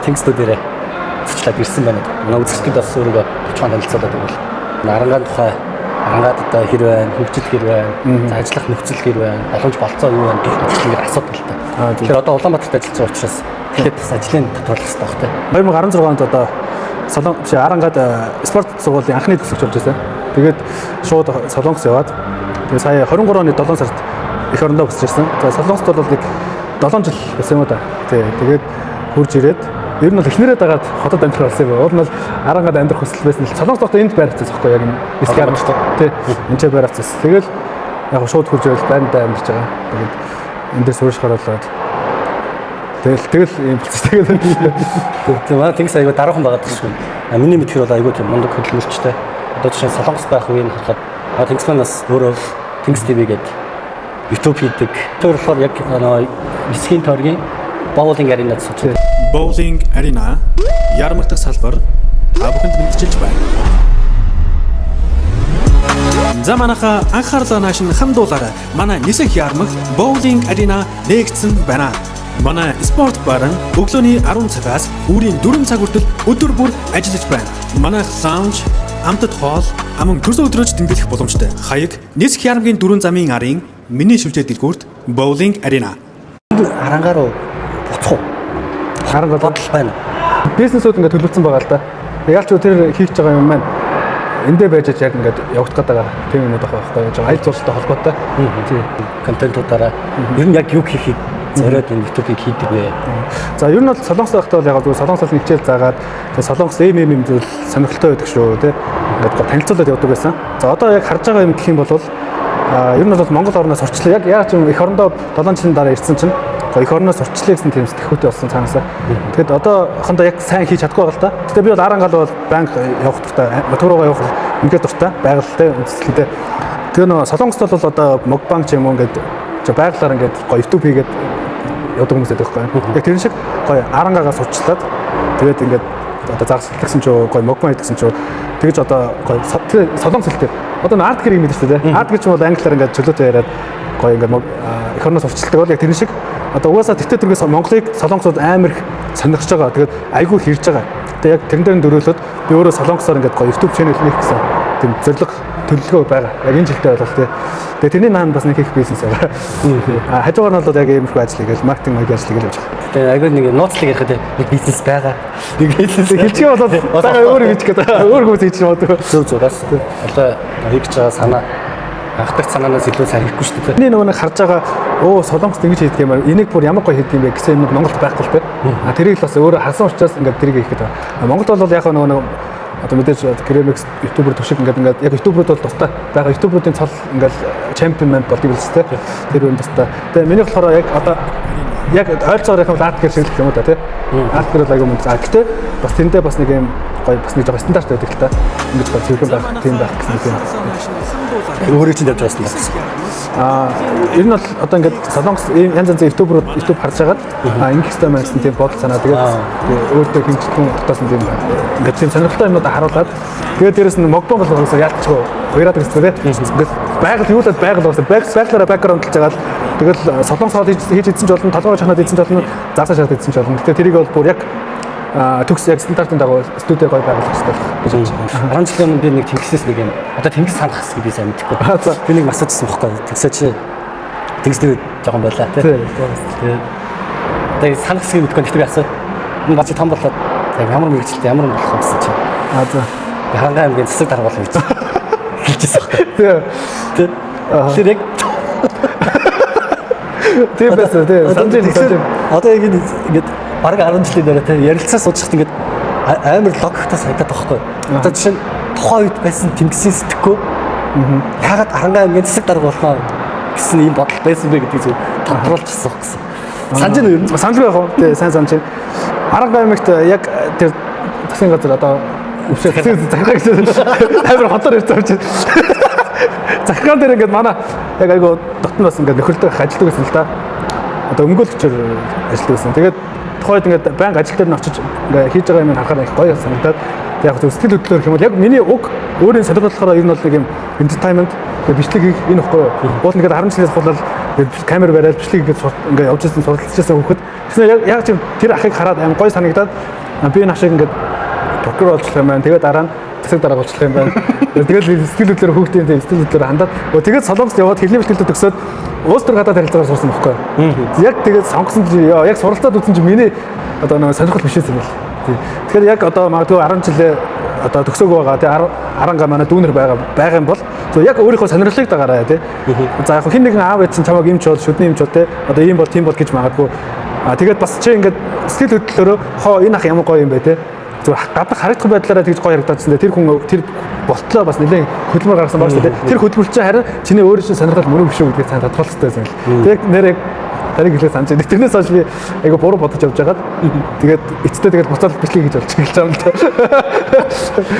тэнгиснүүдээрээ цочлаад ирсэн байна. Манай үзэгчдэд бас өөрийгөө товчхон танилцуулаад өгвөл. Арангаан тухай арангаад одоо хэр байна, хөгжил хэр байна, ажиллах нөхцөл хэр байна, боломж болцоо юу байна гэх мэтлэгээр асуудалтай. Тэгэхээр одоо Улаанбаатарт ажиллаж байгаа учраас тэгээд бас ажлын тодорхойлох хэрэгтэй баг тийм. 2016 онд одоо Солонгос Арангаад спорт сургуулийн анхны төгсөгч болж байсан. Тэгээд шууд Солонгос яваад тэгээд сая 23 оны 7 сард эх орондоо өсөж ирсэн. За Солонгост бол нэг 7 жил байсан юм да. Тэгээд хурж ирээд ер нь бол эхнэрээ дагаад хотод амьдрах болсон юм. Уул нь бол Арангаад амьдрах хүсэл байсан л Солонгост доктор энд байрцсан зөхгүй яг энэ Бискар мөртөө тий энэ ч байрцсан. Тэгэл яг шууд хурж ирэл байрандаа амьдарч байгаа. Тэгээд энэ дээр суурьшгаар болоод тэгэл юм болчих. Тэгээд манай тэнгис аягүй дараахан байгаа гэж байна. Миний мэдхээр бол аягүй тийм мундаг хөдөлмөрчтэй. Одоо жишээ нь Солонгос байх үеийг харахад тэнгис манаас өөрөө Тэнгис ТV гэдэг YouTube хийдэг. Тэр болохоор яг нисхийн тойргийн боулинг аренад сууж. Боулинг арена ярмагтах салбар та бүхэнд мэдчилж байна. За манайха анхаарлаа наашин хандуулаарай. Манай нисэх ярмаг боулинг арена нэгдсэн байна. Манай спорт бар нь өглөөний 10 цагаас өөрийн 4 цаг хүртэл өдөр бүр ажиллаж байна. Манай лаунж, амтд хоол, аман төрсөн өдрөөж тэмдэглэх боломжтой. Хаяг нисэх ярмгийн 4 замын арын миний шилжээ дэлгүүрт боулинг арена. Арангаа руу буцах уу? Арангаа бодол байна. Бизнесүүд ингээд төлөвлөсөн байгаа л да. Яг ч тэр хийж байгаа юм маань эндээ байж яг ингээд явагдах гэдэг тийм юмуд байгаа байхгүй яаж айл зуршилтай холбоотой. Тийм. Контентуудаараа ер нь яг юу хийхийг зориод энэ YouTube-ыг хийдэг вэ? За ер нь бол Солонгос байхдаа бол яг Солонгосоос хичээл заагаад Солонгос юм зүйл сонирхолтой байдаг шүү тий. Ингээд танилцуулаад явдаг байсан. За одоо яг харж байгаа юм гэх юм бол ер нь бол Монгол орноос орчлоо яг ч эх орондоо 7 жилийн дараа ирсэн чинь эх орноос орчлоо гэсэн тийм сэтгэхүйтэй болсон цаанаасаа. Тэгэд одоохондоо яг сайн хийж чадахгүй байгаа л да. Гэтэ би бол Арангаад бол банк явах дуртай, матуруугаа явах ингээд дуртай байгальтай үндэслэлтэй. Тэгээ нөө Солонгост бол одоо Мокбанк ч юм уу ингээд байгалаар ингээд гоё YouTube хийгээд явдаг хүмүүс байдаг байхгүй. Яг тэр шиг гоё Арангаагаас урчлаад тэгээд ингээд одоо загсалтгсан ч гоё Мокбанк хийдгсэн ч тэгэж одоо гоё Солонгос хэлтэй. Одоо арт гэр юм гэдэг шүү дээ. Арт гэж бол англиар ингээд чөлөөтэй яриад гоё ингээд эх орноос урчилдаг бол яг тэр шиг одоо угаасаа диктатургээс Монголыг Солонгосод амар их сонирхож байгаа. Тэгээд айгүй хэрж байгаа. Тэгээд яг тэрэн дээр дөрөөлөд би өөрөө Солонгосоор ингээд гоё YouTube channel хийх гэсэн тийм зорилго төлөвлөгөө байгаа. Яг энэ жилдээ болох тий. Тэгээд тэрний наан бас нэг их бизнес байгаа. Хажуугаар нь бол яг ийм их ажил хийгээл маркетинг маягийн ажил хийгээл явж байгаа. Тэгээд айгүй нэг нууцлаг ярихад нэг бизнес байгаа. Нэг бизнес хэлчих болоод байгаа өөр хийж гээд өөр хүмүүс хийж байгаа. Зөв бас одоо хийж байгаа санаа анхдагч санаанаас илүү сайн хийхгүй шүү дээ. Эний нөгөө харж байгаа Солонгост ингэж хийдэг юм аа. Энийг бүр ямар гоё хийдэг юм бэ гэсэн юм Монголд байхгүй л дээ. Тэрийг л бас өөрөө харсан учраас ингээд тэрийг хийх гэдэг. Монголд бол яг нөгөө одоо мэдээж Кремекс ютубер төвшиг ингээд яг ютуберүүд бол тустай байгаа. Ютуберуудын цол ингээд чемпионмент болдог юм л тест. Тэр үн тустай. Тэгээ миний болохоор яг одоо яг ойрцоогоор яг арт гэр шиг юм уу та тий. Арт гэр бол аягүй мөн. Гэхдээ бас тэндээ бас нэг юм гоё бас нэг жоо стандарт байдаг л та. Ингэж гоё цэвэрхэн байх тийм байх гэсэн юм. Өөрөө чинь тавьж байсан юм. Ер нь бол одоо ингээд Солонгос янз янзын ютуберууд YouTube харж хагаад ингэх хэрэгтэй мэн гэсэн тийм бодол санаа тэгээд өөртөө хэмжлэхэн дотоос нь тийм ингээд тийм сонирхолтой юмнууд харуулад тэгээд дээрэс нь Мокбан бол уусаа яалтчгүй хоёраад гэсэн тийм ингээд байгаль юулаад байгаль уусаа байгалаараа бэкграунд болж байгаа л тэгэл Солонгос хол хийж идсэн ч болно толгой чанаад идсэн ч болно заасаа шахаад идсэн ч болно гэхдээ тэрийг бол бүр яг төгс яг стандартын дагуу студид гоё байгуулах хэрэгтэй гэж байна. 10 жилийн өмнө би нэг тэнгисээс нэг юм одоо тэнгис санах гэсэн би сайн мэдэхгүй. Би нэг асуужсан байхгүй. Тэгсээ чи тэнгисний жоохон байлаа тий. Тэгээд санах гэсэн мэдэхгүй гэхдээ би асуу. Энэ баци том болоод яг ямар мэрэгчлээ ямар болох вэ гэсэн чи. За. Харангаа аймгийн засаг дарга болно гэж хэлчихсэн байхгүй. Тий. Тэр яг тийм байсан тий. Санжин. Одоо яг ингэж бараг 10 жилийн дараа те ярилцаа суучхад ингээд амар логиктой санагдаад байхгүй. Одоо жишээ нь тухайн үед байсан тэнгисийн сэтгэхгүй. Яагаад Арангаа аймгийн засаг дарга болохоо гэсэн ийм бодол байсан бэ гэдгийг зөв тодруулчихсан гэсэн. Санаж нь юу? Санаж байх уу? Тий, сайн санаж байна. Арангаа аймагт яг тэр засгийн газар одоо өвсөх захиргаа гэсэн амар хотоор ирж орж байна. Захиргаан дээр ингээд манай яг айгу дотн бас ингээд нөхөрлөдөг ажилладаг гэсэн л да. Одоо өмгөөлөгчөөр ажилладаг гэсэн. Тэгээд тухайд ингээд банк ажил дээр нь очиж ингээд хийж байгаа юм харахаар их гоё санагдаад яг сэтгэл хөдлөлөөр юм бол яг миний уг өөрийн сонирхолтой ер нь бол нэг юм entertainment бичлэг хийх энэ ихгүй юу. Уул ингээд 10 жилээс болол камер бариад бичлэг ингээд явж ирсэн суралцж ирсэн хүүхэд Тэгснээр яг чи тэр ахыг хараад аим гой санагдаад би энэ ашиг ингээд прокурор болчих юм байна. Тэгээд дараа нь засаг дарга болчих юм байна. Тэгээд сэтгэл хөдлөлөөр хүүхдийн сэтгэл хөдлөлөөр хандаад тэгээд Солонгост яваад хэлний бэлтгэлд төгсөөд улс төр гадаад харилцаагаар сурсан байхгүй. Яг тэгээд сонгосон чи яг суралцаад үзсэн чи миний одоо нэг сонирхол биш юм байна. Тэгэхээр яг одоо магадгүй 10 жилээ одоо төгсөөг байгаа тий 10 манай дүүнер байгаа юм бол яг өөрийнхөө сонирхлыг дагаараа тий. За яг хин нэгэн аав ээж чамайг юмч бол шүдний юмч бол тий одоо ийм бол тийм бол гэж магадгүй. Тэгээд бас чи ингээд сэтгэл хөдлөлөөрөө хоо энэ ах ямар гоё юм бэ тий. Зүгээр гадна харагдах байдлаараа тэгж гоё харагдчихсан. Тэр хүн тэр болтлоо бас нэлээд хөдөлмөр гаргасан байна шүү дээ. Тэр хөдөлмөр чинь харин чиний өөрөө чинь сонирхол мөрөв биш үү гэдгийг цаанд тодорхойлох хэрэгтэй байсан юм л. Тэг нэр тариг хэлээ санаж байна. Тэрнээс хойш би айгу буруу бодож явж байгаад тэгээд эцтэй тэгээд буцаал бичлэг гэж болж эхэлж байгаа юм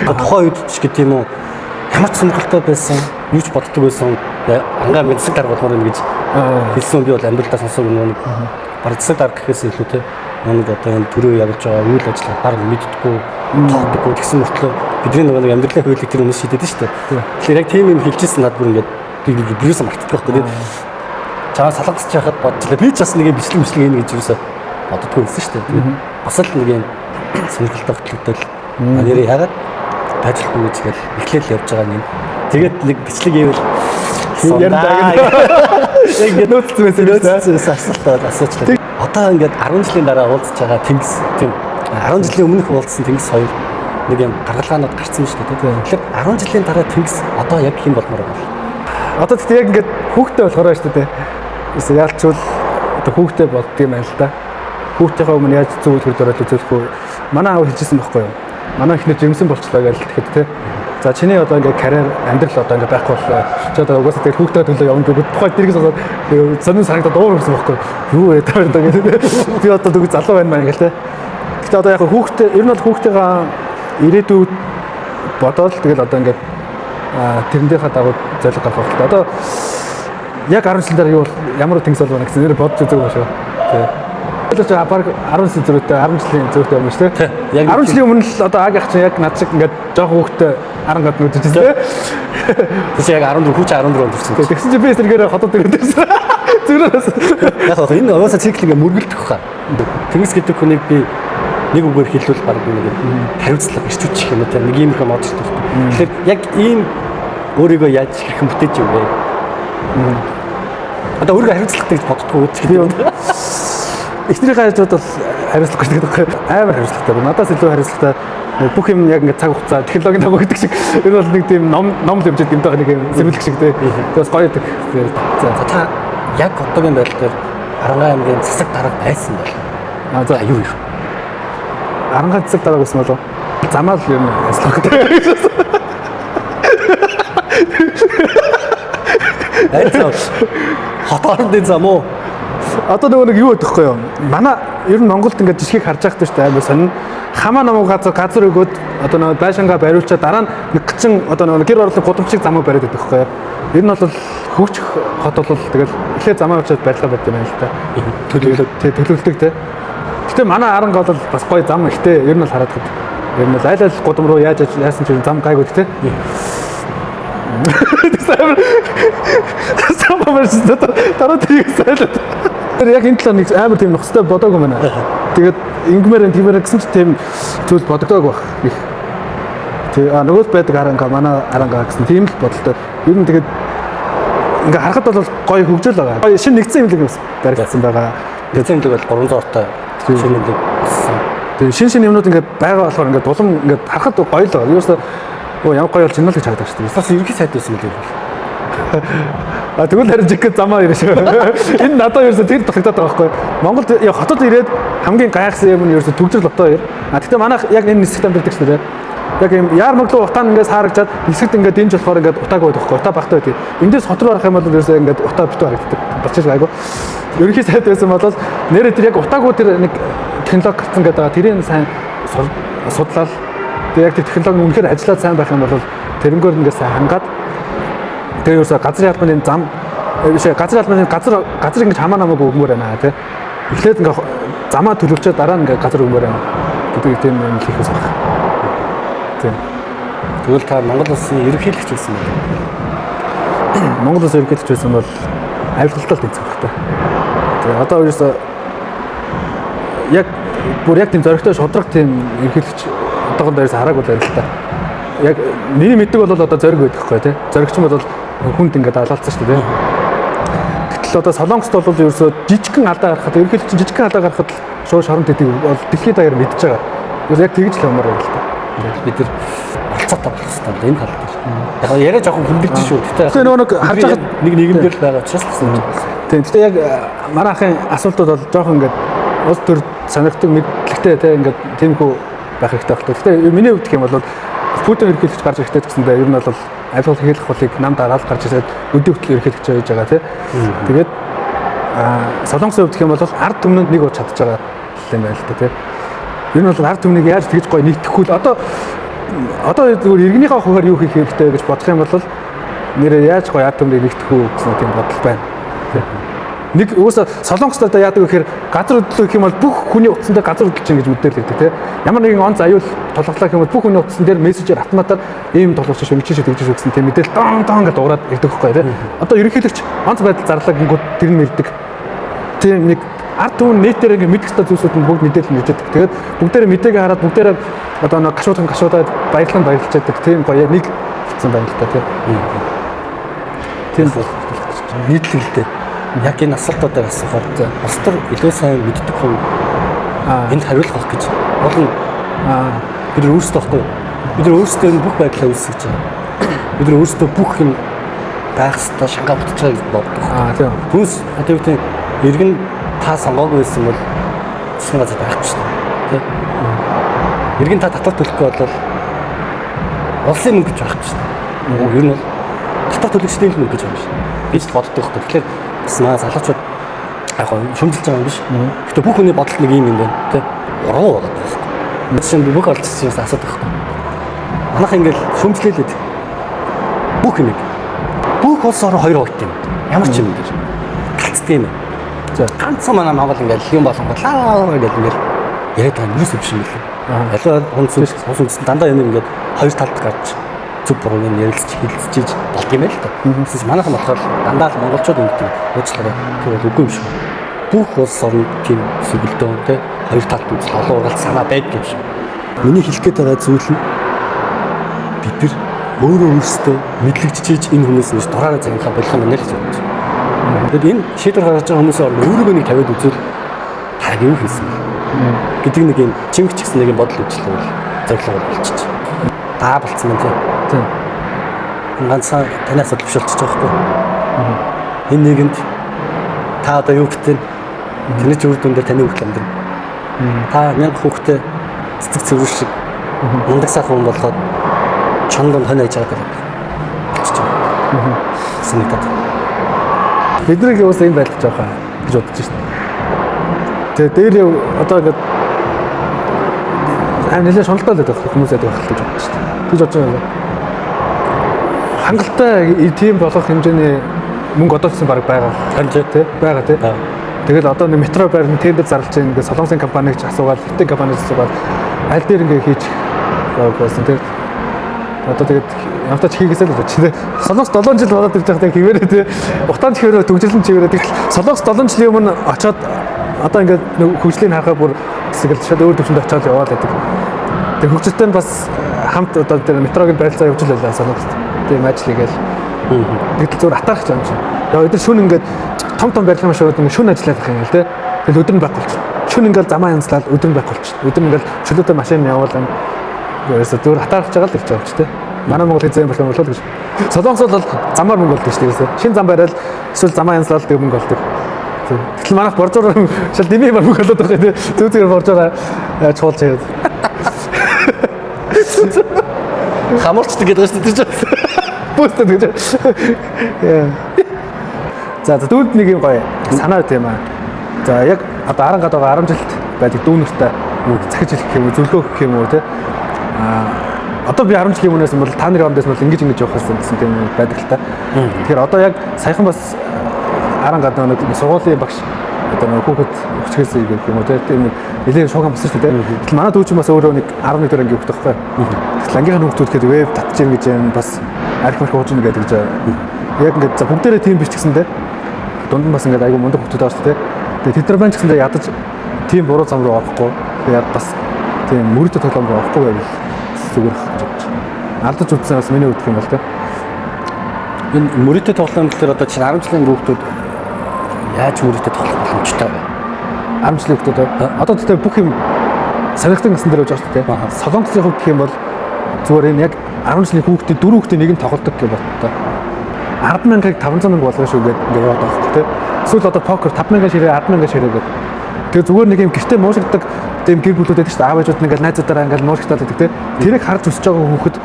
л. Тухайн үед ч гэдэг юм уу ямар ч сонирхолтой байсан, юу ч боддог байсан. Ангаа мэдсэг дарга болмоор юм гэж хэлсэн би бол амьдралдаа сонсог нэг барцдаг дарга гэхээс илүү те нэг одоо энэ төрөө явуулж байгаа үйл ажиллагаа баг мэддэггүй тоодгүй гэсэн мөртлөө бидний нэг амьдралын хуулийг тэр хүмүүс шийдэдэг шүү дээ. Тэгэхээр яг тийм юм хэлжсэн над бүр ингээд би бүрээс мартдаг байхгүй. Чаа салгасч яхад бодлоо би ч бас нэг бичлэг ийм гэж юусаа боддоггүй байсан шүү дээ. Бас л нэг юм сонирхолтой хөтлөлтөл нэрээ ягаад ажиллахгүй гэж тэгэл эхлээл явж байгаа юм. Тэгээд нэг бичлэг ивэл яг нөөцөөс асуучлаа. Одоо ингээд 10 жилийн дараа уулзж байгаа Тэнгис тийм 10 жилийн өмнөх уулзсан Тэнгис хоёр нэг юм гаргалгаанууд гарцсан шүү дээ. Тэгэхээр 10 жилийн дараа Тэнгис одоо яг хэн болмоор байна? Одоо тэгтээ яг ингээд хүүхдтэй болохоор шүү дээ. Эсвэл яалчвал одоо хүүхдтэй болдгийм байл та. Хүүхдийнхээ өмнө яаж зөв төрөлөөр үзүүлэх вэ? Манай аав хэлжсэн байхгүй юу? Манай ихнэр жирэмсэн болчлоо гэж тэгэхэд те. За чиний одоо ингээд карьер амьдрал одоо ингээд байхгүй боллоо. Чи одоо угаасаа тэр хүүхдээ төлөө явна гэдэг тухайд дэргээс болоод сонин санагдаад дуур гэсэн байхгүй юу? Юу яа одоо гэдэг. Би одоо дөрөв залуу байна маа ингээл те. Гэтэ одоо яг хүүхдээ ер нь бол хүүхдээгаа ирээдүйд бодоод тэгэл одоо ингээд тэрнийхээ дагуу зориг гаргах хэрэгтэй. Одоо яг 10 жил дараа юу бол ямар Тэнгис болов гэсэн нэр бодож үзег байна шүү. Тий. Тэгэхээр баг 10 жил зөрүүтэй 10 жилийн зөрүүтэй юм шүү дээ. Яг 10 жилийн өмнө л одоо аг ах чинь яг над шиг ингээд жоох хүүхдээ арангад нүдчихсэн тий. Тэс яг 14 хүүч 14 онд төрсэн. Тэгсэн чинь би эсрэгээр хотод ирсэн. Зүрээс. Яг гоо энэ угаасаа цикл ингээд мөргөлдөх хаа. Тэнгис гэдэг хүнийг би нэг үгээр хэлвэл баг нэг хариуцлага ирчүүчих юм уу те нэг юм их модч тох. Тэгэхээр яг ийм өөрийгөө яаж хэрхэн бүтээж юм бэ? Одоо өөрийгөө хариуцлагатай гэж боддгоо үзэх юм. Эхнэрийн хайрцууд бол хариуцлах гэж байдаг. Амар хариуцлагатай. Надаас илүү хариуцлагатай. Бүх юм яг ингээд цаг хугацаа технологийн дагуу гэдэг шиг энэ бол нэг тийм ном л явж байгаа юм даа нэг юм сэрүүлэх шиг тий. Тэгээс гоё гэдэг. За та яг одоогийн байдлаар Арангаа аймгийн засаг дарга байсан бол за юу юу? Арангаа засаг дарга гэсэн болов замаа л юм ажиллах гэдэг. Хотоорны зам уу? Одоо нэг юу гэхгүй юу? Манай ер нь Монголд ингээд жишгийг харж байхтай шүү дээ. Амар сонин. Хамаа намуу газар өгөөд одоо нэг байшингаа бариулчаад дараа нь нэг гिचэн одоо нэг гэр орлын гудамжийг замаа бариад байдаг байхгүй юу? Ер нь бол хөгжих хот бол тэгэл эхлээ замаа авчаад барилга барьд юм байна л да. Төлөвлөдөг те. Гэтэ манай Аранга бол бас гоё зам ихтэй ер нь бол хараад гад. Ер нь айл гудам руу яаж яасан ч зам гайгүй те. Самбарс дараа тэрийг сайлаад. Тэр яг энэ талаар нэг амар тийм нөхцөлтэй бодоогүй байна. Тэгээд ингэмээр тиймэр гэсэн ч тийм зүйл бодогдоог баг. Тэгээ нөгөө байдаг Аранга манай Аранга гэсэн тийм л бодолтой. Ер нь тэгээд ингээ харахад бол гоё хөгжөөл байгаа. Гоё шинэ нэгдсэн имлэг баригдсан байгаа. Нэгдсэн имлэг бол 300 ортой шинэ имлэг. Тэгээ шинэ юмнууд ингээ байгаа болохоор ингээ дулам ингээ харахад гоё л байгаа. Юусе ямар гоё болж байна л гэж харагдаж шүү дээ. Бас ерөнхий сайд байсан гэдэг бол. Тэгвэл харин жиггээ замаа ирэх шүү. Энэ надад ерөөсө тэр тохигдоод байгаа байхгүй. Монголд хотод ирээд хамгийн гайхсан юм нь ерөөсө төгжрөл отоо ир. Тэгтээ манайх яг энэ нисгт амьддаг шүү дээ. Яг юм яармаглуу утаа ингээс харагдаад нисгт ингээд дэмж болохоор ингээд утаагүй байдаг байхгүй. Утаа багтаа байдаг. Эндээс хот руу арах юм бол ерөөсө ингээд утаа битүү харагддаг. Болчих гайгүй. Ерөнхий сайд байсан бол нэрээ тэр яг утаагүй тэр нэг технологи гарцсан гэдэг байгаа. Тэрийг сайн судлаад тэг яг тэр технологи үнэхээр ажиллаад сайн байх юм бол тэрнгөөр ингээс хангаад тэгээ юуса газрын албаны зам газрын албаны газар ингэж хамаа намаагүй өгмөр байна тий. Эхлээд ингээ замаа төлөвчөө дараа нь ингээ газар өгмөр байна гэдэг тийм юм хийхээс баг. Тийм. Тэгвэл та Монгол улсын ерөнхийлөгч байсан байна. Монгол улсын ерөнхийлөгч байсан бол авилгалтай тэнцэх хэрэгтэй. Тэгээ одоо ерөөсө яг бүр яг тийм зоригтой шудраг тийм ерхийлэгч одоогонд дээрээс хараагүй л та. Яг миний мэддэг бол одоо зориг байдаг хгүй тий. Зоригч нь бол хүнд ингээд алаалцсан шүү дээ. Гэтэл одоо Солонгост бол ерөөсөө жижигхэн алдаа гарахад ерхийлэгч жижигхэн алдаа гарахад шууд шоронд идэг бол дэлхийд даяар мэдж байгаа. Яг тэгж л юмар байна л та. Бид нар болцоотой болох хэрэгтэй энэ тал дээр. Яг яриа жоохон хөндлөж шүү. Тэгээ нөгөө харж байгаа нэг нийгэмдэр л байгаа учраас л юм. Тийм. Гэтэ яг манайхын асуултууд бол жоохон ингээд улс төр санагддаг мэдлэгтэй те ингээд тиймхүү байх хэрэгтэй байна. Гэтэ миний хувьд гэх юм бол Путин ерхийлэгч гарч ирэхдээ гэсэндээ ер нь бол авиал хэлэх хулыг нам дараалал гарч ирээд өдөө хөтөл ерхийлэгч байж байгаа те. Тэгээд Солонгосын хувьд гэх юм бол ард түмэнд нэг ууч чадж байгаа юм байна л да те. Ер нь бол ард түмнийг яаж тэгж гоё нэгтгэхгүй л одоо зүгээр иргэнийхээ хуваар юу хийх хэрэгтэй гэж бодох юм бол нэрээ яаж гоё ард түмнийг нэгтгэх үү гэсэн тийм бодол байна. Нэг уусаа Солонгост одоо яадаг гэхээр газар хөдлөх гэх юм бол бүх хүний утсан дээр газар хөдлөж ингэж мэдээлэгдэх тийм. Ямар нэгэн онц аюул толготлоо гэх юм бол бүх хүний утсан дээр мессежээр автоматар ийм толгоч шүү, ингэж шүү, тэгж шүү гэсэн тийм мэдээлэл дон гэж дуурайд ирдэг байхгүй тийм. Одоо ерөнхийлөгч онц байдал зарлаа гингүүд тэр нь мэддэг. Тийм нэг ард түмэн нийтээр ингэ мэдэх та зүйлсүүд нь бүгд мэдээлэл нэгждэг. Тэгээд бүгдээрээ мэдээгээ хараад бүгдээрээ одоо нэг гашуудаад баярлалж яддаг тийм гоё нэг хэвцэн байна л та тийм. Тийм бол нийтлэлтэй яг энэ асуултуудыг асуухаар улс төр илүү сайн мэддэг хүн энд хариулах байх гэж олон бид нар өөрсдөө байхгүй бид нар өөрсдөө энэ бүх байдлаа үүсгэж байгаа. Бид нар өөрсдөө бүх юм байх ёстой шангаа бүтэж байгаа гэж боддог. Тийм. Түнс одоо юу гэдэг иргэн та сонгоогүй байсан бол засгийн газар байхгүй шүү дээ. Тийм. Иргэн та татвар төлөхгүй бол улсын мөнгө гэж байхгүй шүү дээ. Ер нь бол татвар төлөгчдийн мөнгө гэж байна шүү. Гэж боддог байхгүй. Тэгэхээр Смаа залуучууд яг шүмжилж байгаа юм биш. Гэтэ бүх хүний бодол нэг юм байна тий. Уруу болоод байна. Бид чинь бүх олцсоос асуудаг байхгүй. Манайх ингээл шүмжлээлээд бүх юм. Бүх улс орон хоёр хувьд юм. Ямар ч юм дээр. Галцдаг юм. За ганцхан манай Монгол ингээл юм болонгоо лаа гэж ингээл яриад байгаа юм биш юм лээ. Ялаа хүн дандаа юм ингээд хоёр талд гарч зүг бурууг нь ярилцж хэлцэж болд юм л та. Тэсээс манайхан болохоор дандаа л монголчууд ингэдэг уучлаарай. Тэр бол үгүй юм шиг. Бүх улс орнд тийм сүгэлдөө те хоёр талд үзэл олон уралт санаа байдаг юм шиг. Миний хэлэх гээд байгаа зүйл нь бид нар өөрөө өөрсдөө мэдлэгдчихэж энэ хүмүүс нь дураараа загнахаа болох юм байна л гэж бодож байна. Тэгэд энэ шийдвэр гаргаж байгаа хүмүүсийн орнд өөрийгөө нэг тавиад үзвэл та юу хийсэн гэдэг нэг юм чимгч гэсэн нэг юм бодол үүслэвэл зорилго болчихчих. Та болцсон юм тийм. Ганцхан танаас төлөвшөлтөж байгаа байхгүй. Энэ нэгэнд та одоо юу гэдэг тэний ч үр дүн дээр таны хүртэл амьдрын. Та 1000 хүүхдээ цэцэг цэвэр шиг ундаг сайхан хүн болгоод чондон хонь аяж байгаа гэдэг. Санагдаад. Бидний юу юм байдал жоохоо гэж бодож шин. Тэгээ дээр одоо ингээд нэлээд шуналтай л байдаг хүмүүс байдаг гэж бодож шин. Гэж бодож байгаа. Хангалттай тийм болох хэмжээний мөнгө одоо ч гэсэн баг байгаа. Ханжээ тий байгаа тий. Тэгэл одоо нэг метро байрны тендер зарлж байгаа ингээд солонгосын компаниг ч асуугаад, хятад компаниас асуугаад аль дээр ингээд хийж байсан тий. Одоо тэгээд явтаач хийгээсэй л гэж тий. Солонгос 7 жил болоод ирж байгаа хэмээрээ тий. Ухаан чихээрээ төгжлөн чивээрээ тэгэл солонгос 7 жилийн өмнө очоод одоо ингээд хөгжлийн харахаа бүр хэсэгэл шал өөр төвчөнд очоод яваад байдаг. Тэг хөгжилтэй нь бас хамт одоо тэр метрогийн барилцаа явж л байлаа солонгост. Тийм ажил хийгээл. Тэгэл зүгээр атаарах юм шиг. Яа өдөр шүн ингээд том барилгын машинууд ингээд шүн ажиллаад байх юм л тий. Тэгэл өдөр нь байхгүй болчих. Шүн ингээд замаа янзлаад өдөр нь байхгүй болчих. Өдөр нь ингээд чөлөөтэй машин явуулсан. Ерөөсө зүгээр атаарах байгаа л гэж байгаа ч тий. Манай Монгол хэзээ болох юм болов гэж. Солонгос бол замаар мөнгө болдог шүү дээ. Шинэ зам бариад эсвэл замаа янзлаад тэг мөнгө болдог. Тэгэл манайх боржоор шал дэмий мөнгө болоод байгаа тий. Зүгээр боржоор чуулж яваад. Хамаарчдаг гэдэг шүү дээ. Бүүстэй гэж. За дүүнд нэг юм гоё санаа тийм аа. За яг одоо арангаад байгаа 10 жилд байдаг дүүнэртэй захиж хэлэх юм уу, зөвлөгөө өгөх юм уу те. Одоо би 10 жилийн өмнөөс бол та нарын ондоос бол ингэж явах гэсэн тийм байдаг л та. Тэгэхээр одоо яг саяхан бас арангаад нэг сургуулийн багш одоо нэг хүүхэд өчгөөс ирэх юм уу те. Тийм нэлээд шууган болсон шүү дээ. Тэгэл манай дүүчин бас өөрөө нэг 11 дэх анги өгөх байхгүй. Тэгэл ангийнхаа хүүхдүүд гээд веб татж ийн гэж бас архив хууж ийн гэдэг гэж яг ингээд за бүгдээрээ тийм биш ч гэсэндээ дунд нь бас ингээд айгүй мундаг хүүхдүүд байгаа шүү дээ. Тэгээ тэд нар маань ч гэсэндээ ядаж тийм буруу зам руу орохгүй. Тэгээд бас тийм мөрөдө тоглоом руу орохгүй байвал зүгээр гэж бодож байна. Алдаж үзсэн бас миний үгдэх юм бол тэ. Энэ мөрөдө тоглоом гэхээр одоо чинь 10 жилийн хүүхдүүд яаж мөрөдө тоглох боломжтой вэ? 10 жилийн хүүхдүүд одоо тэгтээ бүх юм санагдсан гэсэн дээр явж байгаа шүү дээ. Солонгосын хувьд гэх юм бол зүгээр энэ яг 10 жилийн хүүхдийн 4 хүүхдийн нэг нь тоглодог гэж бодлоо. 10,000-ыг 500,000 болгоно шүү гэдэг ингээд яваад байгаа хэрэг тийм. Эсвэл одоо покер 5,000 ширээ 10,000 ширээ гэдэг. Тэгээ зүгээр нэг юм гэртээ муушигдаг тийм гэр бүлүүд байдаг шүү дээ. Аав ээжүүд ингээд найзуудаараа ингээд муушигдаад байдаг тийм. Тэрийг харж өсөж байгаа хүүхэд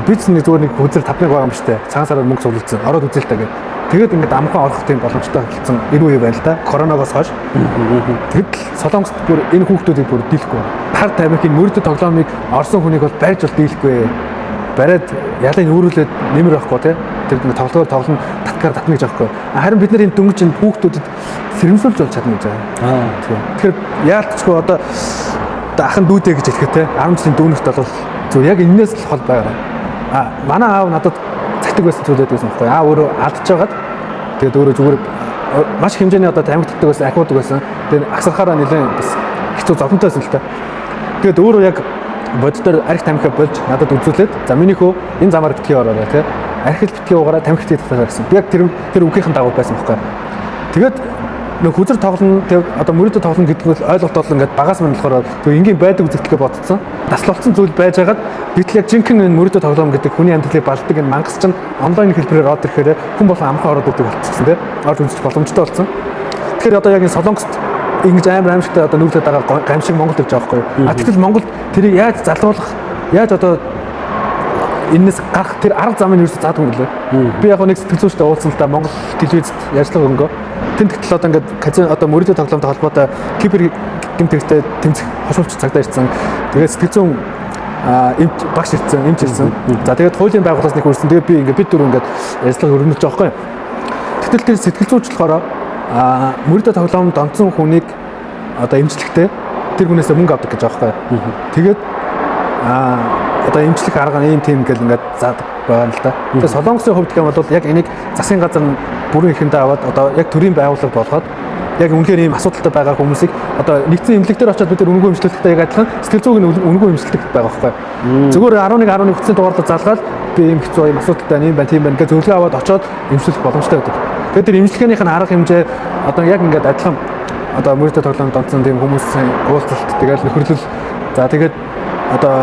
бизнесний зүгээр нэг хүзэл 5,000 байгаа юм шүү дээ. Цагаан сараар мөнгө суулгацсан. Ороод үзэл таа гэдэг. Тэгээд ингээд амхан орох тийм боломжтой болсон энэ үе байна л да. Коронавигоос хойш. Тэгэд Солонгост бүр энэ хүүхдүүдийг бүр дийлэхгүй. Хар тамхины мөрөдө тоглоомыг орсон хүнийг бол барьж бол дийлэхгүй. Бариад ялын өөрүүлээд нэмэр байхгүй тий. Тэр нэг тоглоно таткаар татна гэж аахгүй. Харин бид нар энэ дөнгөж энэ хүүхдүүдэд сэрэмжлүүлж болж чадна гэж байгаа. Тийм. Тэгэхээр яалтчгүй одоо ахын дүүдээ гэж хэлэхэд тий 10 жилийн дүүнэгт бол зөв яг энээс л хол байгаа. Манай аав надад цагтаг байсан зүйлээд байсан байхгүй. Өөрөө алдаж байгаад тэгээд өөрөө зүгээр маш хэмжээний одоо тамхи татдаг байсан, ахиудаг байсан. Тэгээд агсархаараа нэлээд бас хэцүү зовлонтой байсан л та. Тэгээд өөрөө яг боддоор арх тамхи болж надад үзүүлээд за миний хөө энэ замаар битгий ороорой тий. Архил битгий уугараа тамхи битгий татаа гэсэн. Би яг тэр үгийнхэн дагуу байсан байхгүй. Тэгээд нэг хүзэр тоглоно тэг одоо мөрөдө тоглоно гэдэг нь ойлголт бол ингээд багаас мань болохоор зөв энгийн байдаг үзэгдлээ бодсон. Таслалцсан зүйл байж байгаад бид л яг жинхэнэ мөрөдө тоглоом гэдэг хүний амьдралыг балдаг энэ мангас чинь онлайн хэлбэрээр ороод ирэхээр хүн болон амхан ороод идэг болчихсон тийм. Орж үзэх боломжтой болсон. Тэгэхээр одоо яг энэ Солонгост ингэж аимшигтай одоо нүүрлээд байгаа гамшиг Монгол гэж байгаа байхгүй. Тэгвэл Монгол тэрийг яаж залруулах, яаж одоо энэс гарах тэр арга замыг юусе заадаг юм лээ. Би яг нэг сэтгэл зүйчтэй уулзсан л да Монгол телевизэд ярьцлага өнгөө. Тэнд тэгтэл одоо ингээд казино одоо мөрөдө тоглоомтой холбоотой кибер гэмтэгтэй тэмцэх хошуулч цагдаа ирсэн. Тэгээд сэтгэл зүйн эмч багш ирсэн, эмч ирсэн. За тэгээд хуулийн байгууллагаас нэг үрсэн. Тэгээд би ингээд бид дөрөв ингээд ярьцлага өргөнөж байгаа байхгүй. Тэгтэл тэр сэтгэл зүйч болохоор мөрөдө тоглоомд онцсон хүнийг одоо эмчлэхдээ тэр хүнээс мөнгө авдаг гэж байгаа байхгүй. Тэгээд одоо эмчлэх арга ийм тийм гэл ингээд заадаг байгаа юм л да. Тэгээд Солонгосын хувьд гэх юм бол яг энийг засгийн газар бүрэн ихэндээ аваад одоо яг төрийн байгууллага болгоод яг үнэхээр ийм асуудалтай байгаа хүмүүсийг одоо нэгдсэн эмнэлэгтэр очиод бид нар үнэгүй эмчилгээтэй яг адилхан сэтгэл зүйн үнэгүй эмчилдэг байгаа байхгүй. Зүгээр 11 хүчний дугаарлаа залгаад би ийм хэцүү юм асуудалтай юм байна тийм байна гэж зөвлөгөө аваад очиод эмчлэх боломжтой байдаг. Тэгээд тэр эмчилгээнийх нь арга хэмжээ одоо яг ингээд адилхан одоо мөрөдө тоглоомд онцсон тийм хүмүүсийн уулзалт тэгээд нөхөрлөл за тэгээд одоо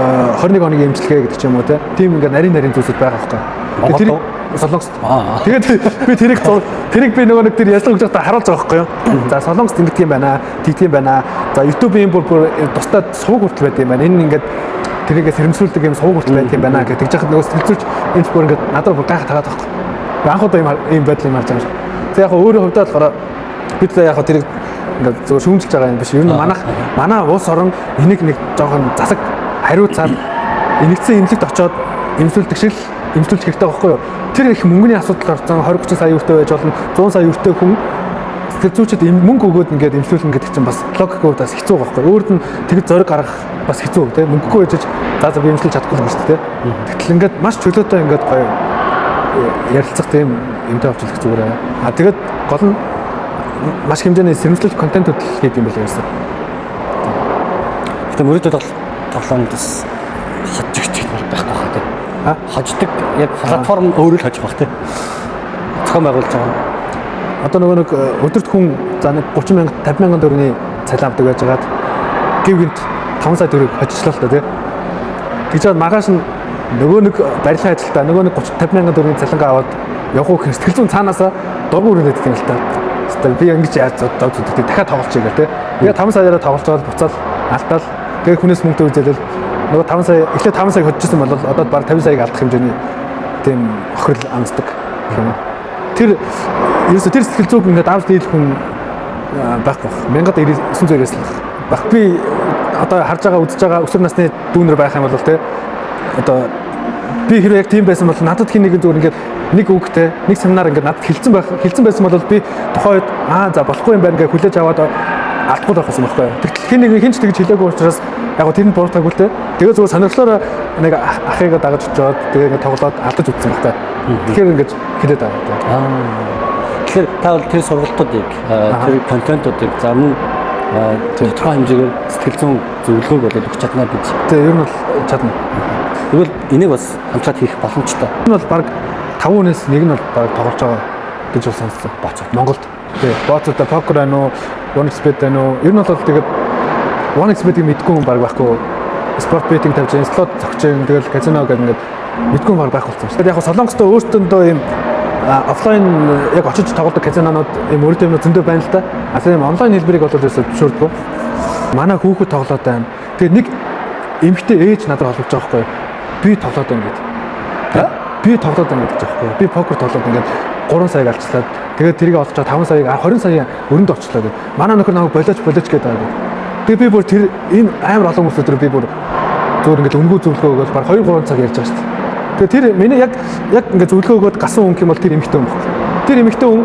21 оны эмчилгээ гэдэг ч юм уу тийм ингээд нарийн зүйлсүүд байгаа байхгүй. Тэр Солонгост. Тэгээд би тэрийг би нөгөө нэг тэр ялгаж байхдаа харуулж байгаа байхгүй юу. За Солонгост ингэдэг юм байна, тэгдэг юм байна. За YouTube-ийн бүр тусдаа сувг хүртэл байдаг юм байна. Энэ ингээд тэрийгээ сэрэмжлүүлдэг юм сувг хүртэл байдаг юм байна гэж яхад нөгөө сэтгэлзүйч энэ бүр ингээд надад бүр гайхаад тагаад байхгүй. Анх удаа ийм байдлыг марж байгаа юм шиг. За яг өөрөө хувьдаа болохоор бид яг тэрийг ингээд зөв шүүмжилж байгаа юм биш. Ер нь манай улс орон энийг нэг жоохон засаг хариуцаад энэгцэн эмнэлэгт очоод эмсүүлдэг шиг эмсүүлж хэрэгтэй байхгүй юу? Тэр их мөнгөний асуудал гарсан 20-30 сая өртөө байж болно 100 сая өртөө хүн сэтгэл зүйчэд мөнгө өгөөд ингээд эмсүүлнэ гэдэг чинь бас логикгүй бас хэцүү байхгүй юу? Өөрөд нь тэгэд зориг гаргах бас хэцүү тийм мөнгөгүй байж за би эмсүүлж чадахгүй юм шүү дээ. Тэгтэл ингээд маш чөлөөтэй ингээд гоё ярилцах тийм юмтай авчлах зүгээр аа. Тэгээд гол нь маш хэмжээний сэрэмжлэл контент хөтлөх гэдэг юм байна ерөөсөө. Гэтэ мөрөдө тоглоомд бас хожигч байхгүй хаа тийм. Хождог яг платформ өөрөө л хожих бах тийм. Зохион байгуулж байгаа. Одоо нөгөө нэг өдөрт хүн за нэг 30,000 50,000 төгрөгийн цалин авдаг байж байгаад гівгэнт 5 сая төгрөг хожичлаа л та тийм. Тэгж чад маргааш нь нөгөө нэг барилгын ажилтаа нөгөө нэг 30-50,000 төгрөгийн цалингаа аваад явах уу гэхэл сэтгэл зүйн цаанаасаа дургу өрөөд тийм л та. Тэгвэл би ингэж яаж зоддаг дахиад тоглолцъё гэх тийм. Тэгээ 5 саяараа тоглолцоод буцаал алдаал тэгээ хүнээс мөнгө төгөлөл нөгөө 5 сая эхлээд 5 сая хөдчихсэн бол одоо баг 50 саяг алдах хэмжээний тийм охирол амсдаг юм. Тэр ерөөсө тэр сэтгэл зүйн ингээд авч дийлэх хүн байхгүй. 1999-ээс л баг. Би одоо харж байгаа үзэж байгаа өсвөр насны дүүнэр байх юм бол тий одоо би хэрэг яг тийм байсан бол надад хин нэгэн зүгээр ингээд нэг үгтэй нэг семинар ингээд надад хэлсэн байсан бол би тухайд за болохгүй юм байна гэж хүлээж аваад алдахгүй байх гэсэн байхгүй. Тэгтэл хин нэг хинч тэгж хэлээгүй учраас яг тэр нь бууртаагүй л тий. Тэгээ зүгээр сонирхлоор нэг ахыг дагаж очоод тэгээ ингээд тоглоод алдаж үзсэн байхгүй. Тэгэхээр ингээд хэлээд байгаа. Тэгэхээр та бол тэр сургалтуудыг тэр контентуудыг за мөн тодорхой хэмжээгээр сэтгэл зүйн зөвлөгөөг бол өгч чадна гэж. Тэгээ ер нь бол чадна. Тэгвэл энийг бас хамтраад хийх боломжтой. Энэ бол баг 5 хүнээс нэг нь бол баг тоглож байгаа гэж бол сонссон. Боцоо. Монголд. Тэгээ боцоотой покер байна уу, 1xbet байна уу? Ер нь бол тэгээд 1xbet-ийг мэдгүй хүн баг байхгүй. Спорт беттинг тавьж, слот зогч юм тэгэл казино гэдэг ингээд мэдгүй хүн баг байх болсон шүү. Тэгээд яг Солонгостой өөртөндөө ийм офлайн яг очиж тоглодог казинонууд ийм өөртөө юм зөндөө байна л да. А тийм онлайн хэлбэрийг бол ерөөсөй зөвшөөрдөг. Манай хүүхэд тоглоод байна. Тэгээд нэг эмэгтэй ээж надад холбож байгаа байхгүй. Би тоглоод байна гэдэг. Би тоглоод байна гэж байгаа байхгүй. Би покер тоглоод ингээд 3 саяг алчлаад тэгээд тэрийг олж байгаа 5 саяг 20 сая өрөнд очлоо гэдэг. Манай нөхөр намайг болооч гэдэг байгаа. Тэгээд би бүр тэр энэ амар олон хүмүүс өдөр би бүр зөвөр ингээд өнгөө зөвлөгөө өгөөд баг 2-3 цаг ярьж байгаа шүү дээ. Тэгээд тэр миний яг ингээд зөвлөгөө өгөөд гасан хүн юм бол тэр эмэгтэй хүн байна. Тэр эмэгтэй хүн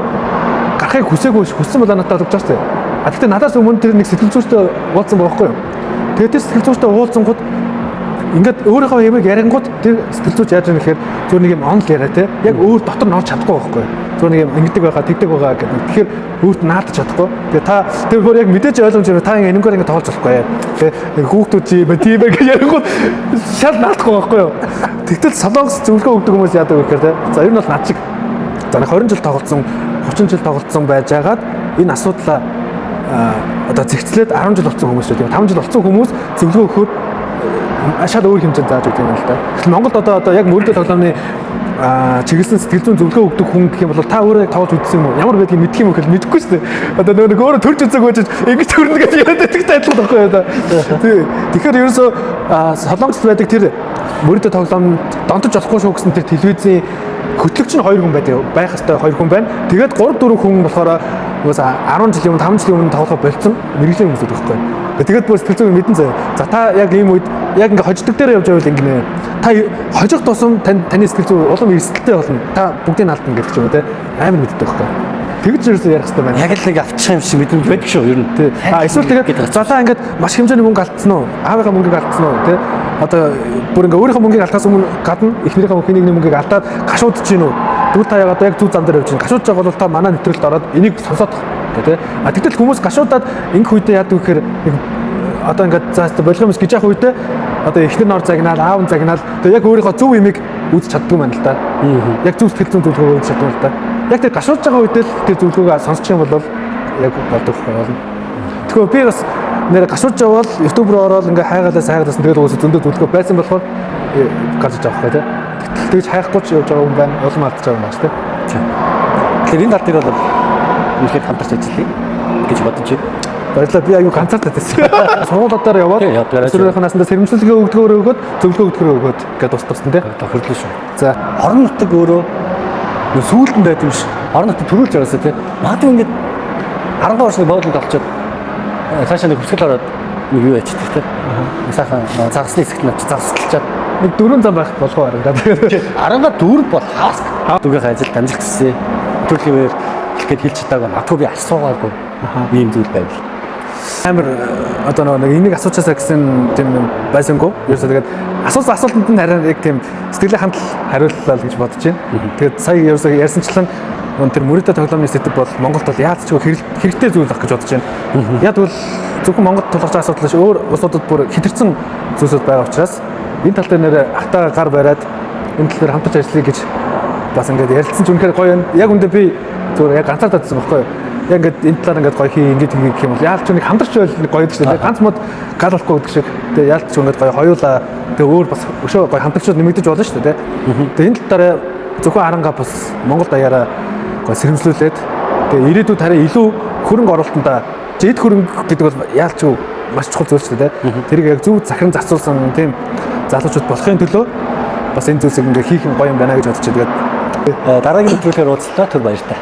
гарахыг хүсээгүй хүссэн бол надад олж байгаа шүү дээ. А тэгтээ надаас өмнө тэр нэг сэтгэл зүйчтэй уулзсан байгаа байхгүй юу? Тэгээд тэр сэтгэл зүйчтэй уулзсангууд ингээд өөрийнхөө ямиг ярингууд тэр сэтгэл зүйч яаж юм гэхээр зөв нэг юм онл яриа те яг өөр дотор нь орж чадахгүй байхгүй. Зөв нэг юм ингэдэг байгаа, тэгдэг байгаа гэдэг. Тэгэхээр өөрт наадч чадахгүй. Тэгээ та тэр бүр яг мэдээж ойлгомжтой та ингэ энэгээр ингэ тоглож болохгүй. Тэгээ хүүхдүүд чи тийм гэж ярингууд шал наадахгүй байхгүй юу. Тэгтэл солонгос зөвлөгөө өгдөг хүмүүс яадаг вэ гэхээр те. За ер нь бол над шиг за 20 жил тоглолцсон, 30 жил тоглолцсон байжгаад энэ асуудлаа одоо зэгцлээд 10 жил болсон хүмүүс шүү дээ. 5 жил болсон хүмүүс зөвлөгөө өгөхөөр шал өөр хэмжээнд зааж өгдөг юм л да. Тэгэхээр Монголд одоо яг мөрөдө тоглоомны чиглэсэн сэтгэл зүйн зөвлөгөө өгдөг хүн гэх юм бол та өөрөө яг тоглож үзсэн юм уу? Ямар байдгийг мэдэх юм бэ гэхэл мэдэхгүй шүү дээ. Одоо нөгөө өөрөө төрж үзээг байж ингэж төрнө гэж яриад байдагтай адилхан байхгүй юу да. Тэгэхээр ерөөсөө солонгост байдаг тэр мөрөдө тоглоом донтож болохгүй шүү гэсэн тэр телевизийн хөтлөгч нь 2 хүн байдаг. Байх хэвээр 2 хүн байна. Тэгээд 3-4 хүн болохоор уусаа 10 жилийн өмнө 5 жилийн өмнө тоглох болцсон мэрэгжлийн хүмүүс байхгүй. Тэгээд бүр сэтгэл зүйн мэдэн заяа. За та яг ийм үед яг ингээ хождог дээр явж байвал ингэнэ. Та хожих тусам таны сэтгэл зүй улам эрсдэлтэй болно. Та бүгдийг алдна гэдэг ч юм уу те. Амар мэддэг байхгүй. Тэгж ерөөсөө ярих хэрэгтэй байна. Яг л нэг авчих юм шиг мэдрэмж байдаг шүү ер нь. Эсвэл тэгээд за та ингээд маш хэмжээний мөнгө алдсан уу? Аавынхаа мөнгийг алдсан уу те? Одоо бүр ингээ өөрийнхөө мөнгийг алдахаас өмнө гадна эхнэрийнхээ мөнхийн мөнгийг алдаад гашуудж гин үү? Тэгвэл та яг одоо яг зүг зам дээр явж гин. Гашуудж байгаа бол та манай нэвтрэлд ороод энийг сонсоод тэ. А тэгтэл хүмүүс гашуудаад ингэх үедээ яадаг вэ гэхээр одоо ингээд за болох юмс гэж яах үедээ одоо эхнэр нор загнаал, аав нь загнаал тэгээ яг өөрийнхөө зөв имийг үзэж чаддаг юм байна л да. Яг зөв сэтгэл зүйн зөвлөгөө өгч чаддаг л да. Яг тэр гашуудж байгаа үедээ л тэр зөвлөгөөгөө сонсчих юм бол яг болдог болно. Тэгэхээр би бас нэр гашуудж явал YouTube руу ороод ингээ хайгаалаас тэгээд уусаа зөндөө зөвлөгөө байсан болохоор гарч авах гэх тээ. Тэгж хайхгүй ч явж байгаа хүн байна, улам алдаж байгаа юм байна шүү дээ. Тэгэхээр энэ тал дээр бол үнэхээр хамтарч ажиллая гэж бодож байна. Баярлалаа. Би аюу ганцаартай байсан. Сургуулиудаар яваад өсвөрийнхнаас сэрэмжлэгээ өгдөгөөр өгөөд зөвлөгөө өгдөгөөр өгөөд гэдэг туссан тий. Тохирлоо шүү. За орон нутаг өөрөө сүүлдэн байдаг юм шиг. Орон нутаг төрүүлж байгаасаа тий. Магадгүй ингээд 10 орчны боолыг олцоод цаашаа нэг хөсгөл ороод нэг юу ячдаг тий. Сайхан загсны хэсэгт нь загсалчаад нэг 4 зам байх болох уу арга. Аранга дүүр бол хаск. Түгэх ажил амжилт хүсье. Төрөлхийгээр хэлэхэд хэлж чадаагүй. Магадгүй би асуугаагүй. Ийм зүйл байв. Амар одоо нэг энийг асуучаасаа гэсэн тийм байсангүй. Ерөөсөө тэгээд асуусан асуултанд нь харин яг тийм сэтгэлийн хандлал хариуллаа гэж бодож байна. Тэгээд сая ерөөсөө ярьсанчлан тэр мөрөдө тоглоомны сэдэв бол Монголд бол яаж ч хэрэгтэй зүйл ах гэж бодож байна. Яг бол зөвхөн Монголд тулгарч байгаа асуудал биш өөр улсуудад бүр хэтэрсэн зүйлсүүд байгаа учраас энэ тал дээр нэр ахтаа гар бариад энэ тал дээр хамтарч ажиллая гэж бас ингээд ярилцсан ч үнэхээр гоё юм. Яг үндэ би зөвхөн яг ганцаар татсан байхгүй юу? Яг ингээд энэ талаар ингээд гоё хий ингээд хийх юм бол яалч нэг хамтарч байл нэг гоё гэдэг чинь ганц мод гал болохгүй гэдэг шиг. Тэгээ яалч ингээд гоё хоёулаа тэгээ өөр бас өшөө гоё хамтарчуд нэмэгдэж болно шүү дээ. Тэгээ энэ талаараа зөвхөн аранга бас Монгол даяараа гоё сэрэмжлүүлээд тэгээ ирээдүйд хараа илүү хөрөнгө оруулалтанда жид хөрөнгө гэдэг бол яалч маш чухал зүйл шүү дээ. Тэрийг яг зөв захиран зарцуулсан тийм залуучууд болохын төлөө бас энэ зүйлсийг ингээ хийх юм гоё юм байна гэж бодож байгаа. Тэгээд дараагийн нэвтрүүлгээр уулзлаа. Түр баяртай.